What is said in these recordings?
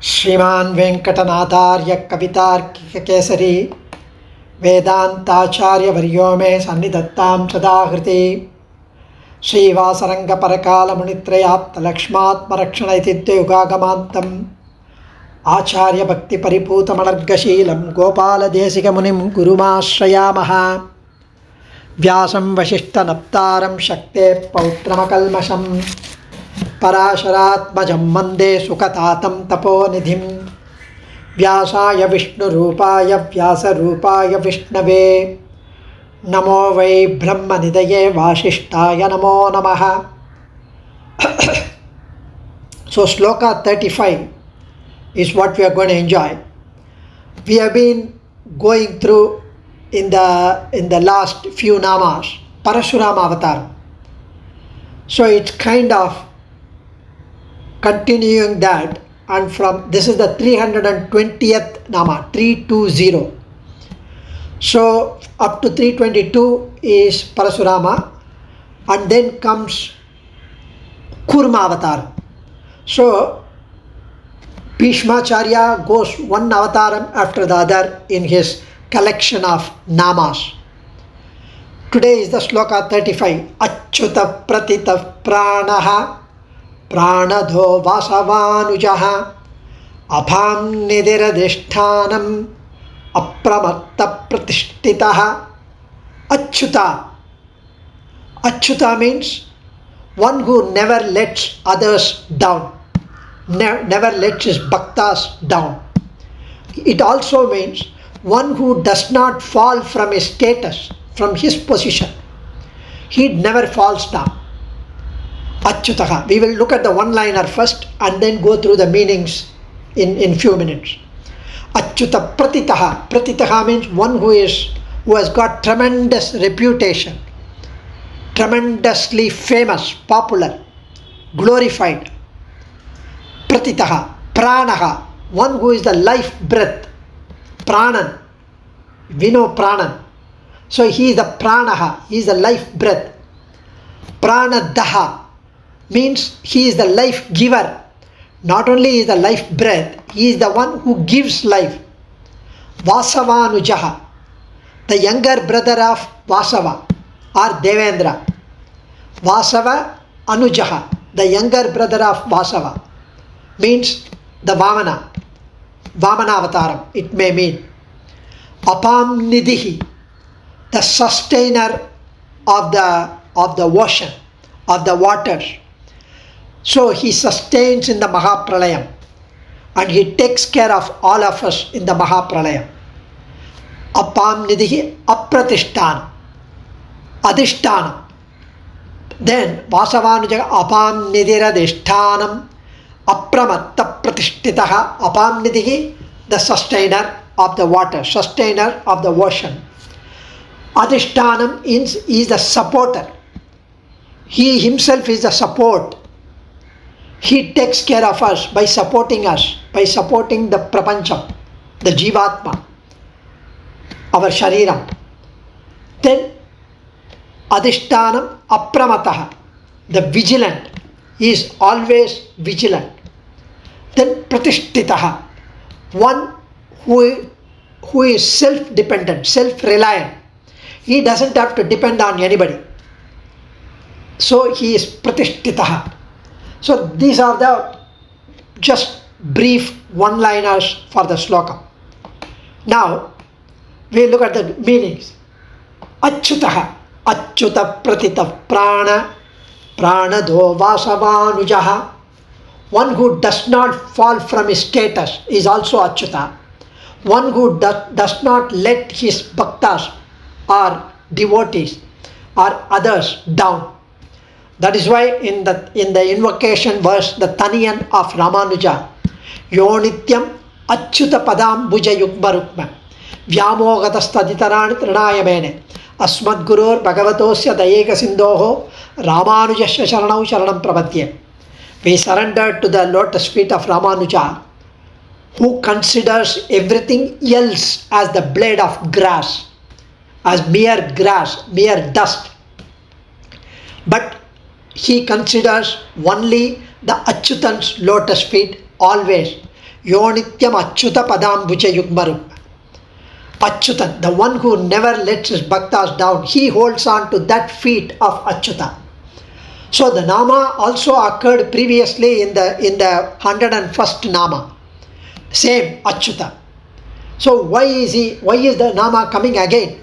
श्रीमान् वेंकटनाथार्य कवितार्किककेसरी वेदांताचार्यवर्यो मे सन्निधत्तां सदाहृति श्रीवासरङ्गपरकालमुनित्रयाप्तलक्ष्मात्मरक्षणैतिद्युगागमान्तम् आचार्यभक्तिपरिपूतमनर्गशीलं गोपालदेशिकमुनिं गुरुमाश्रयामः। व्यासं वसिष्ठनप्तारं शक्तेः पौत्रमकल्मषं पराशरात्मजं वन्दे सुखतातं तपोनिधिं। व्यासाय विष्णुरूपाय व्यासरूपाय विष्णवे नमो वै ब्रह्मनिधये वासिष्ठाय नमो नमः। So Sloka 35 is what we are going to enjoy. We have been going through in the last few namas Parashurama avatar. So it's kind of continuing that, and from this is the 320th nama, 320. So up to 322 is Parashurama, and then comes Kurma avatar. So Bhishmacharya goes one avataram after the other in his collection of namas. Today is the Sloka 35. Achyuta pratita pranaha pranadho vasavanujaha abham nidiradhishthanam apramatta pratishtitaha. Achyuta. Achyuta means one who never lets others down, never lets his bhaktas down. It also means one who does not fall from his status, from his position. He never falls down. Achyutaha. We will look at the one-liner first and then go through the meanings in few minutes. Achyuta pratitaha. Pratitaha means one who has got tremendous reputation, tremendously famous, popular, glorified. Pratitaha. Pranaha. One who is the life breath. Pranan. We know Pranan. So he is the Pranaha. He is the life breath. Pranadaha means he is the life giver. Not only is the life breath, he is the one who gives life. Vasavanujaha, the younger brother of Vasava or Devendra. Vasava Anujaha, the younger brother of Vasava, means the Vamana avataram, it may mean. Apam Nidhihi, the sustainer of the ocean, of the waters. So he sustains in the Mahapralayam, and he takes care of all of us in the Mahapralayam. Apam Nidhihi Apratishtanam, Adhishtanam. Then Vasavanujaga Apam Nidiradhishtanam Apramatta Pratishtitaha. Apam Nidhihi, the sustainer of the water, sustainer of the ocean. Adhishtanam is the supporter. He himself is the support. He takes care of us, by supporting the prapancham, the jivatma, our shariram. Then Adhishtanam Apramataha, the vigilant. He is always vigilant. Then Pratishtitaha, one who is self-dependent, self-reliant. He doesn't have to depend on anybody. So he is Pratishtitaha. So these are the just brief one-liners for the sloka. Now we look at the meanings. Achyutaha, Achyuta pratita prana, pranadho vasavanujaha. One who does not fall from his status is also Achyuta. One who does not let his bhaktas or devotees or others down. That is why in the invocation verse, the Taniyan of Ramanuja, Yonityam Achyuta Padam Bhuja Yukma Rukma Vyamogatastathitarani Trinayamene Asmad Gurur Bhagavatosya Dayeka Sindhoho Ramanujasya Sharanau Sharanam Prabhatye. We surrender to the lotus feet of Ramanuja, who considers everything else as the blade of grass, as mere grass, mere dust. But he considers only the Achyutan's lotus feet always. Yonityam Achyuta Padambuja Yugmaru. Achyutan, the one who never lets his bhaktas down, he holds on to that feet of Achyuta. So the Nama also occurred previously in the 101st Nama. Same Achyuta. So why is the Nama coming again?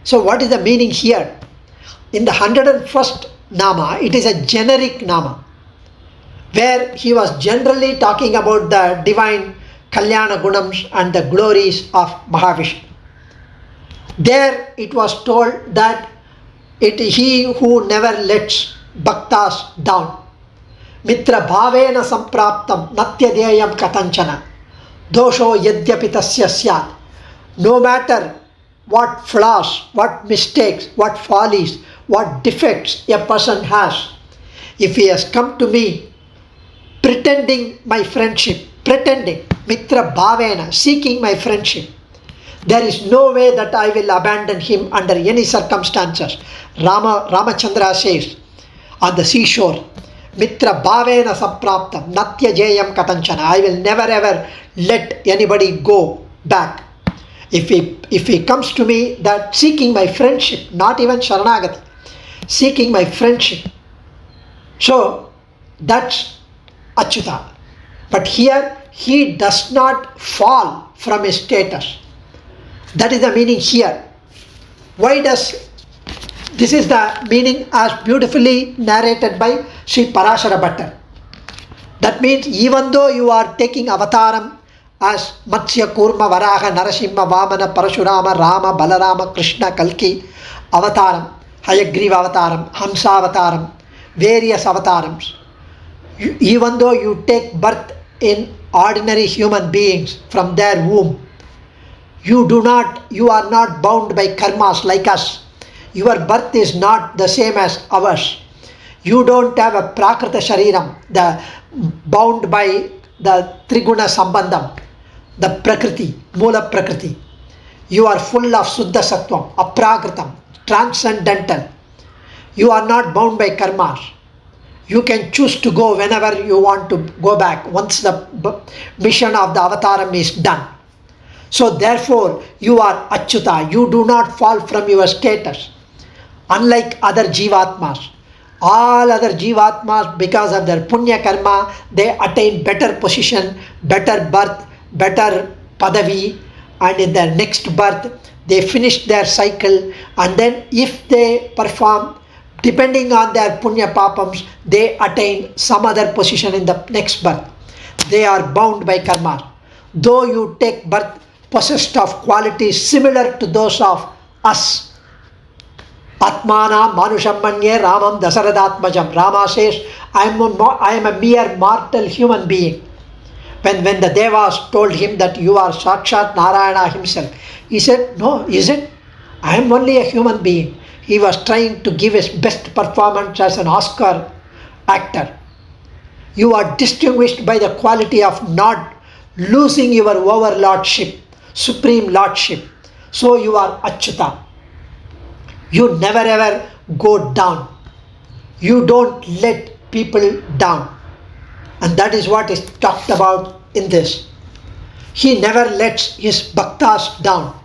So what is the meaning here? In the 101st Nama, it is a generic Nama, where he was generally talking about the divine Kalyana Gunams and the glories of Mahavishnu. There it was told that it is he who never lets bhaktas down. Mitra bhavena sampraptam natyadeyam katanchana dosho yadyapi tasya syat. No matter what flaws, what mistakes, what follies, what defects a person has, if he has come to me pretending my friendship, pretending, mitra bhavena, seeking my friendship, there is no way that I will abandon him under any circumstances. Ramachandra says on the seashore, mitra bhavena sampraptam natya jayam katanchana. I will never ever let anybody go back. If he comes to me that seeking my friendship, not even sharanagati, seeking my friendship, so that's Achyuta. But here he does not fall from his status. That is the meaning here. This is the meaning as beautifully narrated by Sri Parashara Bhattar. That means even though you are taking avataram as Matsya, Kurma, Varaha, Narasimha, Vamana, Parashurama, Rama, Balarama, Krishna, Kalki, avataram, Hayagriva avataram, Hamsa avataram, various avatarams. Even though you take birth in ordinary human beings from their womb, you are not bound by karmas like us. Your birth is not the same as ours. You don't have a prakrita shariram, bound by the triguna sambandham, the prakriti, mula prakriti. You are full of suddha sattvam, aprakritam, transcendental. You are not bound by karmas. You can choose to go whenever you want to go back once the mission of the avataram is done. So therefore you are Achyuta. You do not fall from your status. Unlike other jivatmas. All other jivatmas, because of their punya karma, they attain better position, better birth, better padavi, and in their next birth they finish their cycle, and then if they perform, depending on their punya papams, they attain some other position in the next birth. They are bound by karma. Though you take birth possessed of qualities similar to those of us. Atmana Manusham Manye Ramam Dasaradatmajam. Rama says, I am a mere mortal human being. When the Devas told him that you are Sakshat Narayana himself, he said, no, is it? I am only a human being. He was trying to give his best performance as an Oscar actor. You are distinguished by the quality of not losing your overlordship, supreme lordship. So you are Achyuta. You never ever go down. You don't let people down. And that is what is talked about in this. He never lets his bhaktas down.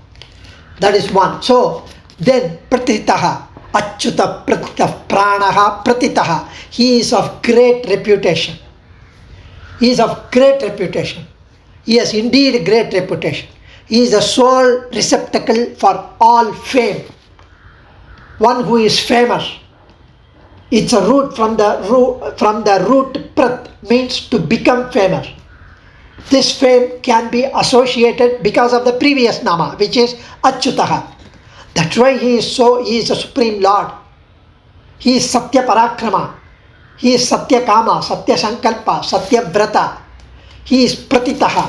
That is one. So then Pratitaha, Achyuta Pratita Pranaha Pratitaha. He is of great reputation. He is of great reputation. He has indeed great reputation. He is the sole receptacle for all fame. One who is famous. It's a root from the root prat, means to become famous. This fame can be associated because of the previous nama, which is Achyutaha. That's why he is a supreme lord. He is Satya Parakrama. He is Satya Kama, Satya Sankalpa, Satya Vrata. He is Pratitaha.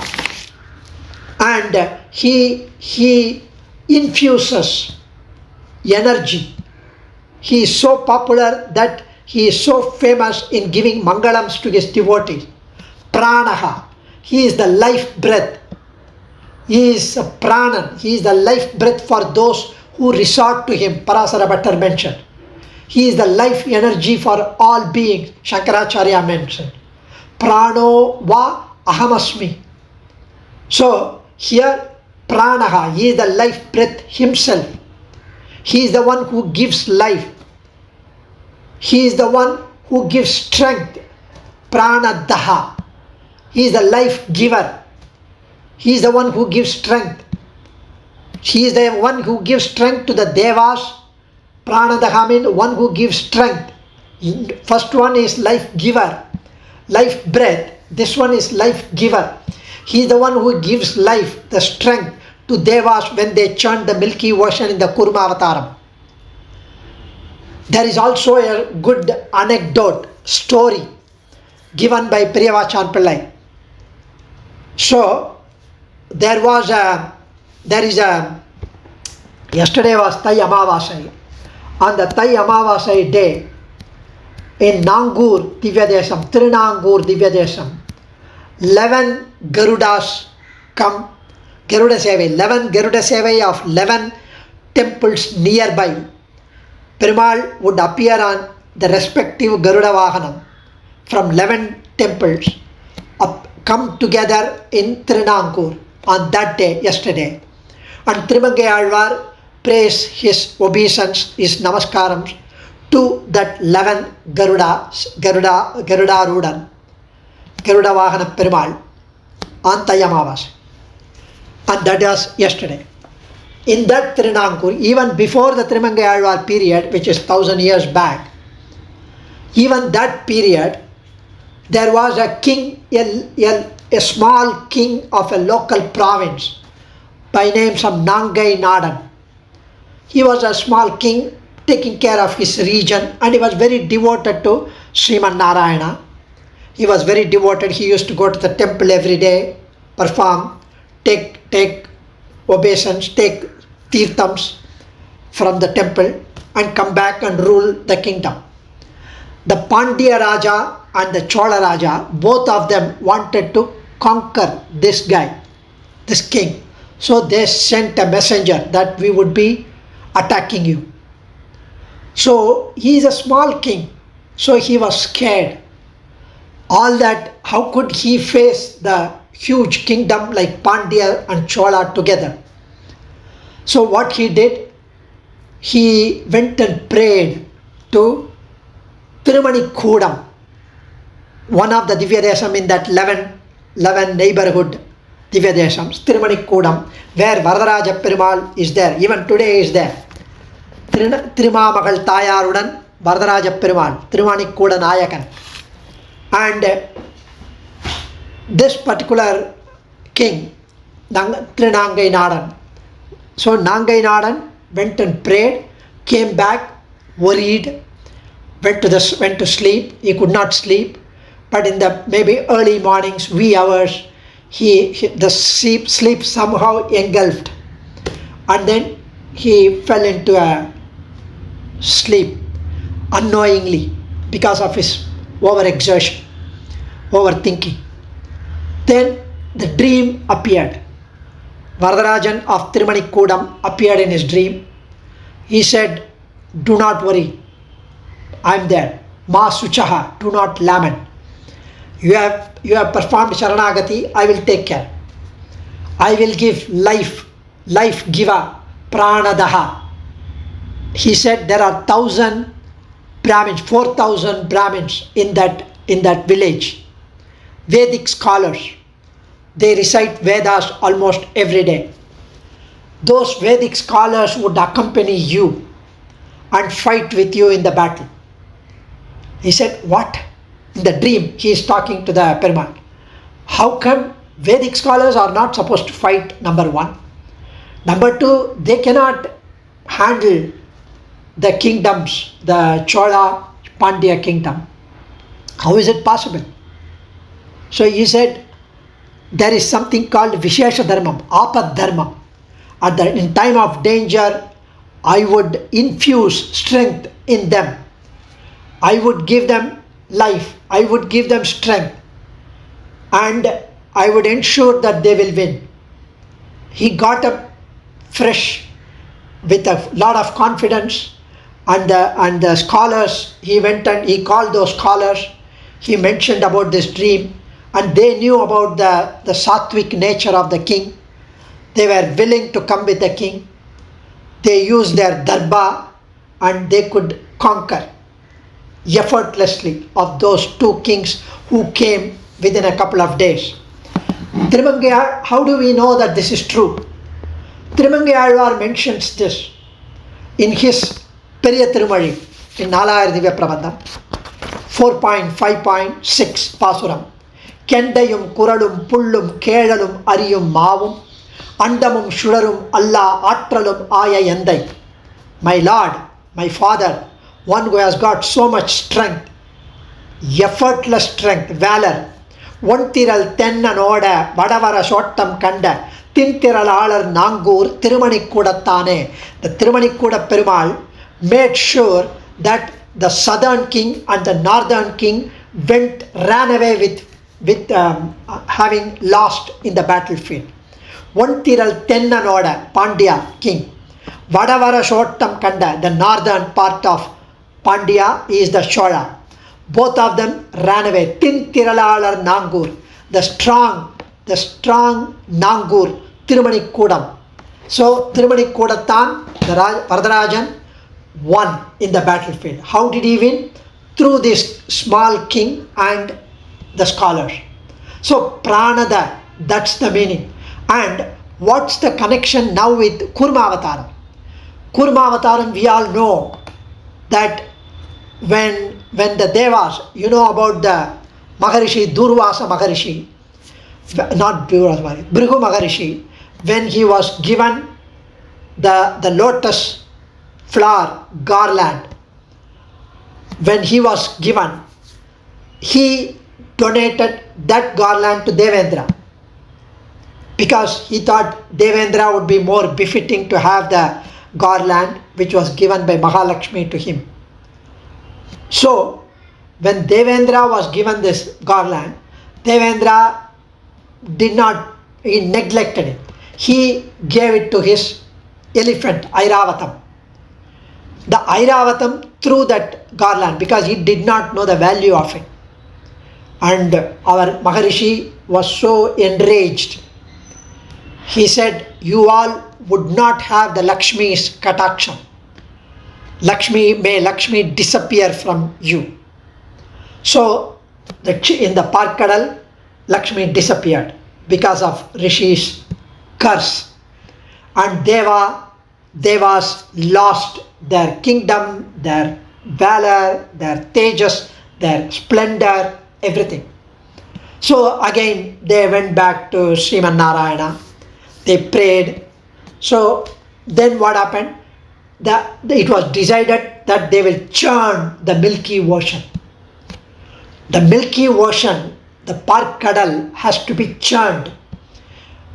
And he infuses energy. He is so popular that he is so famous in giving mangalams to his devotees. Pranaha. He is the life breath. He is a pranan. He is the life breath for those who resort to him. Parasara Bhattar mentioned. He is the life energy for all beings. Shankaracharya mentioned. Prano va ahamasmi. So here Pranaha, he is the life breath himself. He is the one who gives life. He is the one who gives strength. Pranadaha. He is the life giver. He is the one who gives strength. He is the one who gives strength to the Devas. Pranadaha means one who gives strength. First one is life giver, life breath. This one is life giver. He is the one who gives life, the strength to Devas when they chant the Milky Ocean in the Kurma Avataram. There is also a good anecdote, story given by Priyavachan Pillai. So there is a, yesterday was Thai Amavasai. On the Thai Amavasai day, in Nangur Divyadesham, Trinangur Divyadesham, 11 Garudas come, Garuda Sevai, 11 Garuda Sevai of 11 temples nearby. Perumal would appear on the respective Garuda Vahanam from 11 temples, come together in Trinangur on that day, yesterday. And Trimangai Alvar prays his obeisance, his namaskarams to that 11 Garuda Rudan, Garuda Vahana Perumal on Tayamavas. And that was yesterday. In that Trinangur, even before the Trimangai Alvar period, which is 1000 years back, even that period, there was a king, a small king of a local province by name some Nangai Nadan. He was a small king taking care of his region, and he was very devoted to Sriman Narayana. He was very devoted. He used to go to the temple every day, perform, take obeisance, take tirthams from the temple, and come back and rule the kingdom. The Pandya Raja and the Chola Raja, both of them wanted to conquer this guy, this king. So they sent a messenger that we would be attacking you. So he is a small king, so he was scared. All that, how could he face the huge kingdom like Pandya and Chola together? So what he did, he went and prayed to Tirumani Kudam, one of the Divyadesham in that 11 neighborhood Divyadeshams, Tirumani Kudam, where Varadaraja Perumal is there, even today is there. Trimamagal Thayarudan Varadaraja Perumal, Tirumani Kuda Nayakan. And this particular king, Trinangai Nadan. So Nangai Nadan went and prayed, came back, worried, went to sleep. He could not sleep, but in the maybe early mornings, wee hours, the sleep somehow engulfed, and then he fell into a sleep unknowingly because of his overexertion, overthinking. Then the dream appeared. Varadarajan of Tirumani Kudam appeared in his dream. He said, "Do not worry, I am there. Ma Suchaha, do not lament. You have performed Sharanagati, I will take care. I will give life giver, Pranadaha." He said there are 1,000 Brahmins, 4,000 Brahmins in that village. Vedic scholars. They recite Vedas almost every day. Those Vedic scholars would accompany you and fight with you in the battle. He said, what? In the dream, he is talking to the Perumal. How come Vedic scholars are not supposed to fight, number one? Number two, they cannot handle the kingdoms, the Chola Pandya kingdom. How is it possible? So he said, there is something called Vishesha Dharmam, Apad Dharmam. In time of danger, I would infuse strength in them. I would give them life. I would give them strength. And I would ensure that they will win. He got up fresh with a lot of confidence. And the scholars, he went and he called those scholars. He mentioned about this dream. and they knew about the sattvic nature of the king. They were willing to come with the king. They used their darbar and they could conquer effortlessly of those two kings who came within a couple of days. Tirumangayar, how do we know that this is true? Tirumangayar mentions this in his Periya Tirumazhi in Nalayar Divya Prabandham 4.5.6 Pasuram. Kendayum Kuralum Pullum Kedalum Ariyum Mavum Andamum Shudarum Allah Atralum Aya Yandai. My Lord, my Father, one who has got so much strength, effortless strength, valor. Ontiral Tennanoda, Vadavara Shottam Kanda, Tintiralalar Nangur, Tirumanikudatane. The Tirumanikuda Perumal made sure that the southern king and the northern king ran away with having lost in the battlefield. Ontiral Tennanoda, Pandya king. Vadavara Shottam Kanda, the northern part of Pandya is the Chola. Both of them ran away. Tintiralalar Nangur, the strong Nangur, Tirumanikudam. So Tirumanikudatan, the Varadarajan, won in the battlefield. How did he win? Through this small king and the scholars. So Pranada, that's the meaning. And what's the connection now with Kurmavataram? Kurmavataram, we all know that when the Devas, you know about the Maharishi, Durvasa Maharishi, not Durvasa Maharishi, Bhrigu Maharishi, when he was given the lotus flower garland, when he was given, he donated that garland to Devendra because he thought Devendra would be more befitting to have the garland which was given by Mahalakshmi to him. So, when Devendra was given this garland, Devendra he neglected it. He gave it to his elephant, Airavatam. The Airavatam threw that garland because he did not know the value of it. And our Maharishi was so enraged. He said, you all would not have the Lakshmi's Kataksham. May Lakshmi disappear from you. So, in the Parkadal, Lakshmi disappeared because of Rishi's curse. And Devas lost their kingdom, their valor, their tejas, their splendor, everything. So again, they went back to Sriman Narayana. They prayed. So then what happened? It was decided that they will churn the Milky Ocean. The Milky Ocean, the Parkadal, has to be churned.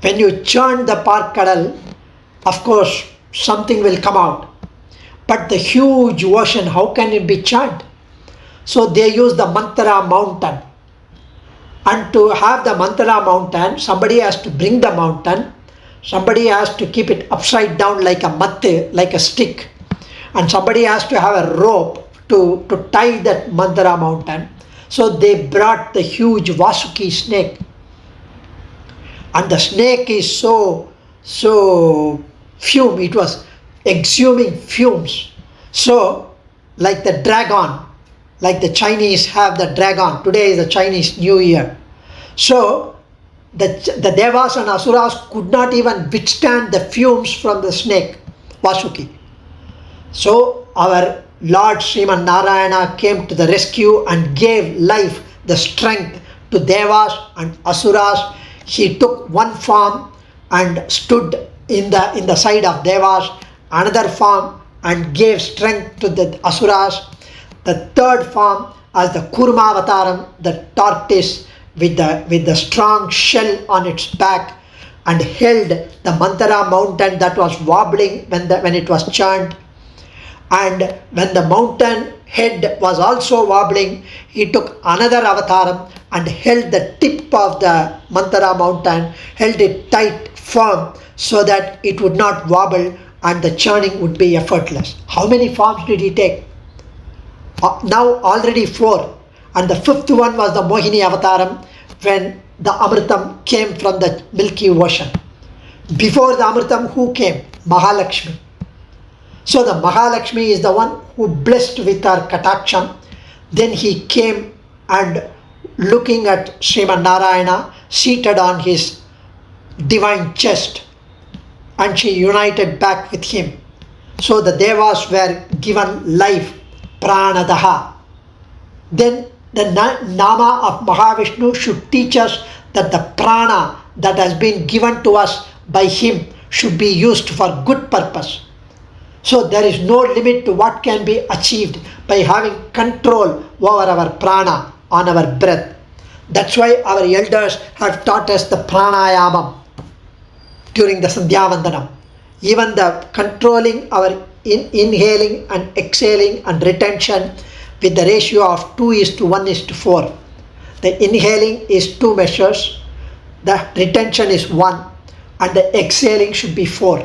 When you churn the Parkadal, of course, something will come out. But the huge ocean, how can it be churned? So they use the Mantara mountain. And to have the Mantara mountain, somebody has to bring the mountain. Somebody has to keep it upside down like a matte, like a stick. And somebody has to have a rope to tie that Mantara mountain. So they brought the huge Vasuki snake. And the snake is so fume, it was exhuming fumes. So, like the dragon, like the Chinese have the dragon, today is the Chinese New Year. So, the Devas and Asuras could not even withstand the fumes from the snake, Vasuki. So, our Lord Sriman Narayana came to the rescue and gave life, the strength to Devas and Asuras. He took one form and stood in the side of Devas, another form and gave strength to the Asuras. The third form as the Kurmavataram, the tortoise with the strong shell on its back, and held the Mantara mountain that was wobbling when it was churned. And when the mountain head was also wobbling, he took another avataram and held the tip of the Mantara mountain, held it tight, firm, so that it would not wobble and the churning would be effortless. How many forms did he take? Now already 4. And the 5th one was the Mohini avataram, when the Amritam came from the Milky Ocean. Before the Amritam, who came? Mahalakshmi. So the Mahalakshmi is the one who blessed with her Kataksham. Then he came and looking at Sriman Narayana seated on his divine chest, and she united back with him. So the Devas were given life, Pranadaha. Then the Nama of Mahavishnu should teach us that the prana that has been given to us by him should be used for good purpose. So there is no limit to what can be achieved by having control over our prana, on our breath. That's why our elders have taught us the pranayamam during the Sandhya Vandanam. Even the controlling our inhaling and exhaling and retention with the ratio of 2:1:4. The inhaling is 2 measures, the retention is 1, and the exhaling should be 4.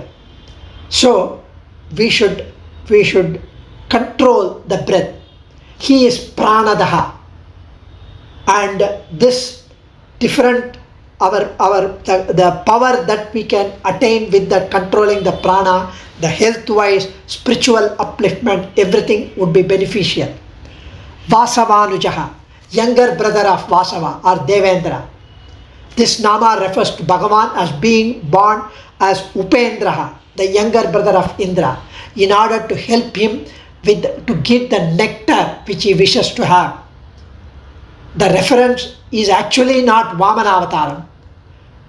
So we should control the breath. He is pranadaha, and this different the power that we can attain with that controlling the prana, the health wise, spiritual upliftment, everything would be beneficial. Vasavanujaha, younger brother of Vasava or Devendra. This nama refers to Bhagavan as being born as Upendraha, the younger brother of Indra, in order to help him to give the nectar which he wishes to have. The reference is actually not Vamana Avataram,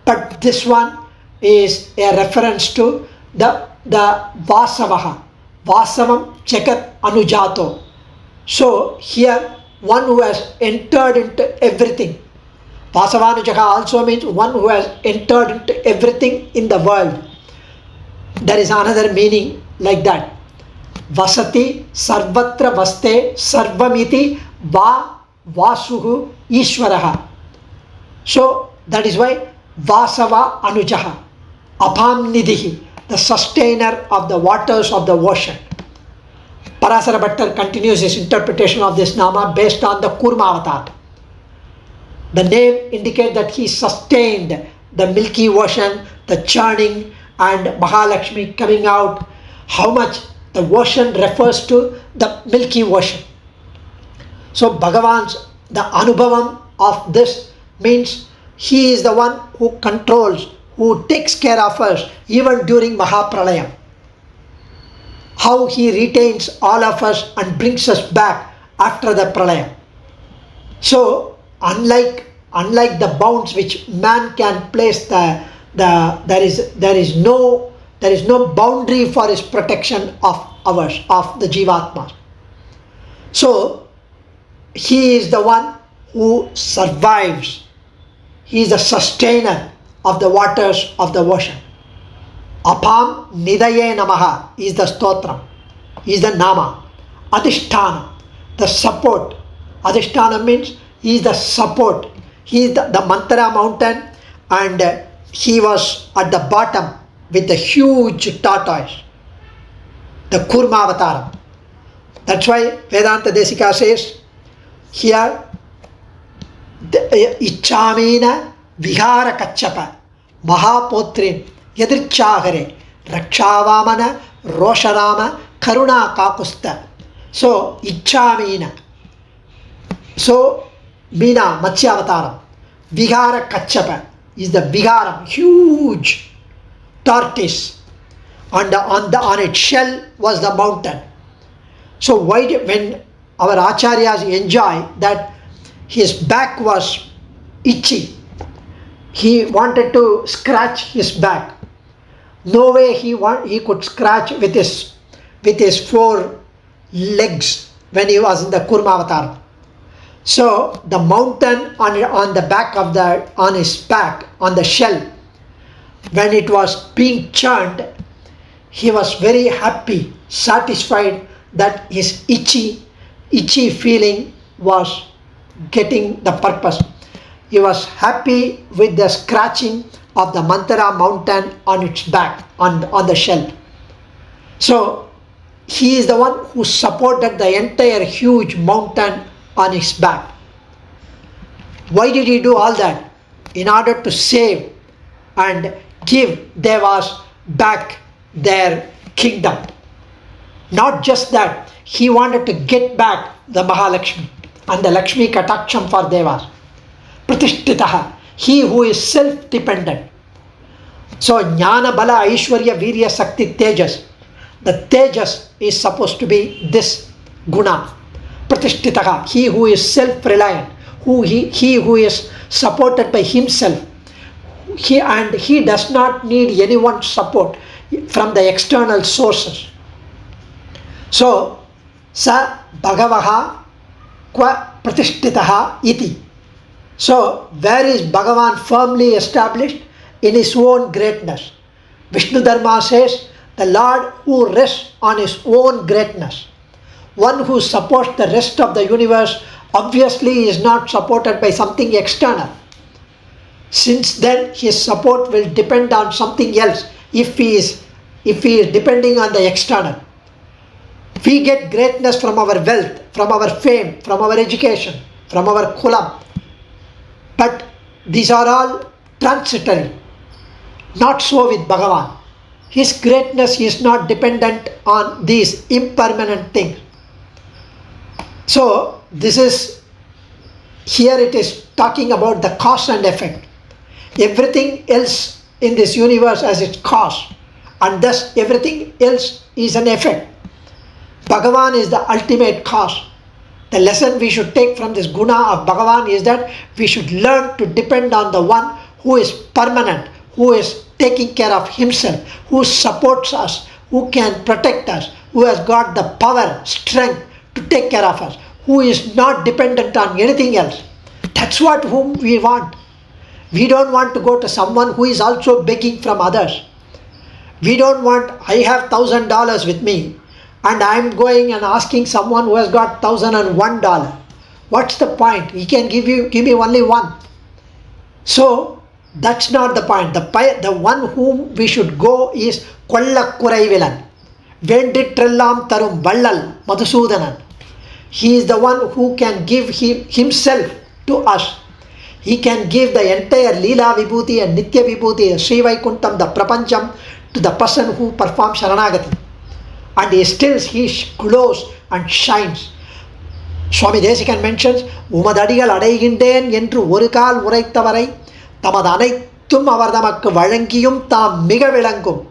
but this one is a reference to the Vasavaha, Vasavam Jagat Anujato. So here one who has entered into everything. Vasavanujaha also means one who has entered into everything in the world. There is another meaning like that. Vasati sarvatra vaste sarvamiti vasuhu ishvaraha. So that is why Vasava Anujaha, Apam Nidhihi, the sustainer of the waters of the ocean. Parasara Bhattar continues his interpretation of this nama based on the Kurma avatar. The name indicates that he sustained the Milky Ocean, the churning, and Mahalakshmi coming out. How much the ocean refers to the Milky Ocean. So Bhagavan's, the Anubhavam of this means he is the one who controls, who takes care of us even during Mahapralayam. How he retains all of us and brings us back after the Pralayam. So unlike the bounds which man can place, there is no boundary for his protection of ours, of the Jivatma. So he is the one who survives. He is the sustainer of the waters of the ocean. Apam Nidaye Namaha is the stotram, is the nama. Adhisthana, the support. Adhisthana means he is the support. He is the Mantara mountain, and he was at the bottom with the huge tortoise, the Kurma Avataram. That's why Vedanta Desika says here, Ichamina Vihara Kachapa Mahapotrin Yadrichagare Rakshawamana Rosharama Karuna Kakusta. So Ichamina. So Meena Matsyavataram. Vihara Kachapa is the Viharam, huge tortoise. On its shell was the mountain. So when our acharyas enjoy that his back was itchy, he wanted to scratch his back. No way he could scratch with his 4 legs when he was in the Kurma Avatar. So the mountain on the back of on his back, on the shell, when it was being churned, he was very happy, satisfied that his itchy feeling was getting the purpose. He was happy with the scratching of the Mantara mountain on its back, on the shell. So he is the one who supported the entire huge mountain on his back. Why did he do all that? In order to save and give Devas back their kingdom. Not just that, he wanted to get back the Mahalakshmi and the Lakshmi Kataksham for Devas. Pratishtitaha, he who is self-dependent. So Jnana Bala Aishwarya Virya Sakti Tejas. The Tejas is supposed to be this guna. Pratishtitaha, he who is self-reliant, he who is supported by himself. He does not need anyone's support from the external sources. So, sa Bhagavaha qua pratishtitaha iti. So, where is Bhagavan firmly established? In his own greatness. Vishnu Dharma says, the Lord who rests on his own greatness. One who supports the rest of the universe obviously is not supported by something external. Since then, his support will depend on something else if he is depending on the external. We get greatness from our wealth, from our fame, from our education, from our kulam. But these are all transitory. Not so with Bhagavan. His greatness is not dependent on these impermanent things. So, here it is talking about the cause and effect. Everything else in this universe has its cause, and thus everything else is an effect. Bhagavan is the ultimate cause. The lesson we should take from this guna of Bhagavan is that we should learn to depend on the one who is permanent, who is taking care of himself, who supports us, who can protect us, who has got the power, strength to take care of us, who is not dependent on anything else. That's what whom we want. We don't want to go to someone who is also begging from others. We don't want, I have $1,000 with me and I'm going and asking someone who has got $1,001. What's the point? He can give me only one. So that's not the point. The one whom we should go is Kollakuraivilan. Venditrillam Tarum Vallal Madhusudanan. He is the one who can give himself to us. He can give the entire Leela Vibhuti and Nitya Vibhuti, Sri Vaikuntham, the Prapancham to the person who performs Sharanagati. And he glows and shines. Swami Desikan mentions, Umadadigal Adaigindaen Yentru Urikal Uraitavarai, Tamadanaitum Avardhamakku Valangiyum Tam Miga Vilangum.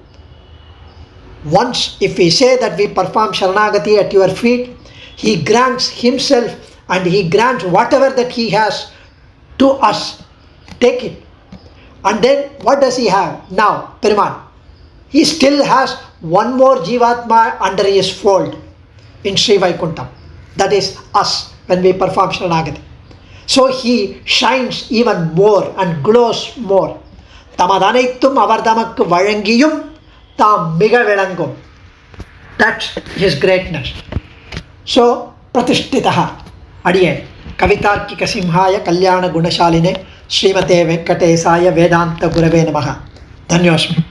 Once, if we say that we perform Sharanagati at your feet, he grants himself and he grants whatever that he has to us. Take it. And then what does he have now? Perumal. He still has one more Jivatma under his fold in Sri Vaikuntham. That is us when we perform Sharanagati. So he shines even more and glows more. Tamadanaitum avardhamakku valangiyum tam miga velangum. That's his greatness. So, pratishtitaha adiye kavitarkika simhaya kalyana gunashaline Srimate Venkatesaya Vedanta Gurave Namaha. Dhanyosmi.